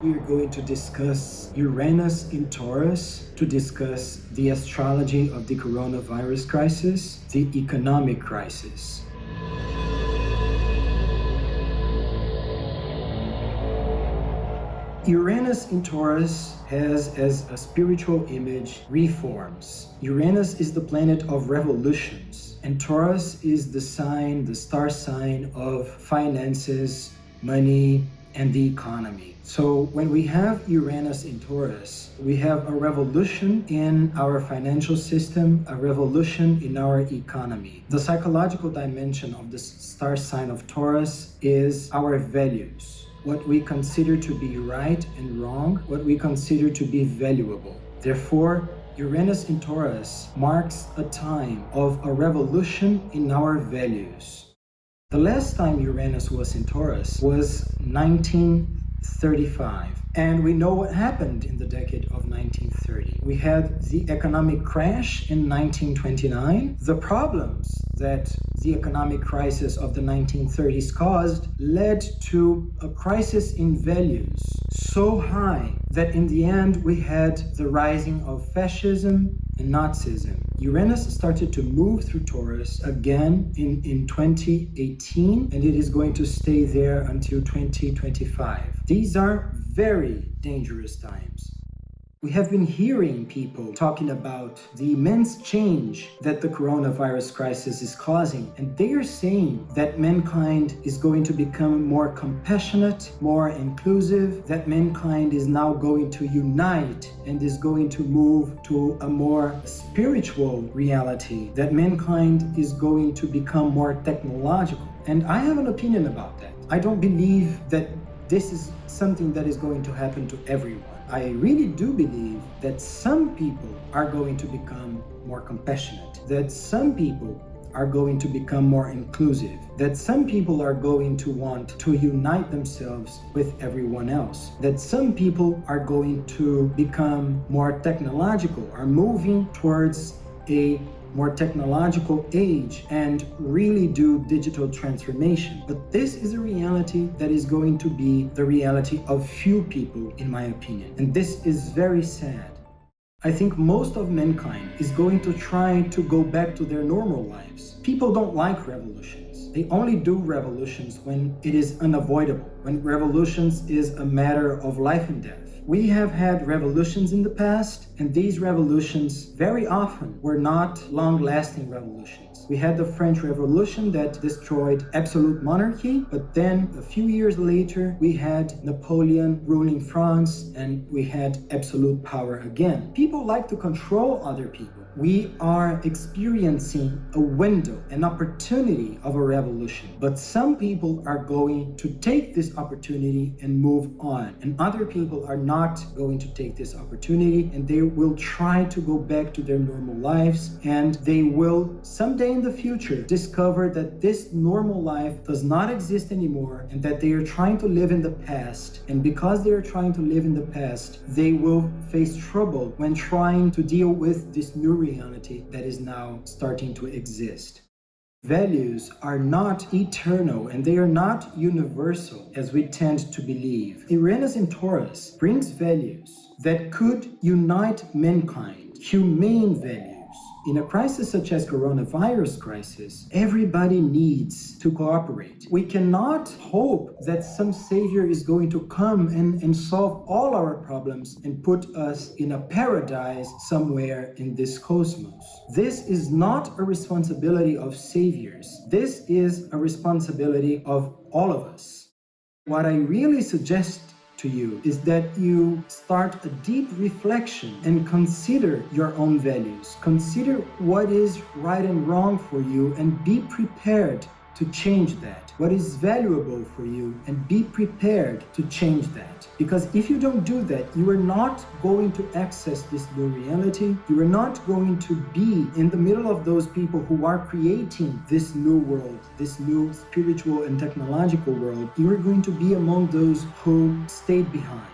We are going to discuss Uranus in Taurus, to discuss the astrology of the coronavirus crisis, the economic crisis. Uranus in Taurus has as a spiritual image reforms. Uranus is the planet of revolutions, and Taurus is the star sign of finances, money, and the economy. So when we have Uranus in Taurus, we have a revolution in our financial system, a revolution in our economy. The psychological dimension of the star sign of Taurus is our values, what we consider to be right and wrong, what we consider to be valuable. Therefore, Uranus in Taurus marks a time of a revolution in our values. The last time Uranus was in Taurus was 1935. And we know what happened in the decade of 1930. We had the economic crash in 1929. The problems that the economic crisis of the 1930s caused led to a crisis in values so high that in the end we had the rising of fascism and Nazism. Uranus started to move through Taurus again in 2018, and it is going to stay there until 2025. These are very dangerous times. We have been hearing people talking about the immense change that the coronavirus crisis is causing, and they are saying that mankind is going to become more compassionate, more inclusive, that mankind is now going to unite and is going to move to a more spiritual reality, that mankind is going to become more technological. And I have an opinion about that. I don't believe that this is something that is going to happen to everyone. I really do believe that some people are going to become more compassionate, that some people are going to become more inclusive, that some people are going to want to unite themselves with everyone else, that some people are going to become more technological, are moving towards a more technological age and really do digital transformation. But this is a reality that is going to be the reality of few people, in my opinion. And this is very sad. I think most of mankind is going to try to go back to their normal lives. People don't like revolutions. They only do revolutions when it is unavoidable, when revolutions is a matter of life and death. We have had revolutions in the past, and these revolutions very often were not long-lasting revolutions. We had the French Revolution that destroyed absolute monarchy, but then a few years later, we had Napoleon ruling France, and we had absolute power again. People like to control other people. We are experiencing a window, an opportunity of a revolution, but some people are going to take this opportunity and move on, and other people are not going to take this opportunity, and they will try to go back to their normal lives, and they will someday in the future discover that this normal life does not exist anymore, and that they are trying to live in the past. And because they are trying to live in the past, they will face trouble when trying to deal with this new reality that is now starting to exist. Values are not eternal, and they are not universal as we tend to believe. Uranus in Taurus brings values that could unite mankind, humane values. In a crisis such as coronavirus crisis, everybody needs to cooperate. We cannot hope that some savior is going to come and solve all our problems and put us in a paradise somewhere in this cosmos. This is not a responsibility of saviors. This is a responsibility of all of us. What I really suggest to you is that you start a deep reflection and consider your own values. Consider what is right and wrong for you and be prepared to change that. What is valuable for you, and be prepared to change that. Because if you don't do that, you are not going to access this new reality. You are not going to be in the middle of those people who are creating this new world, this new spiritual and technological world. You are going to be among those who stayed behind.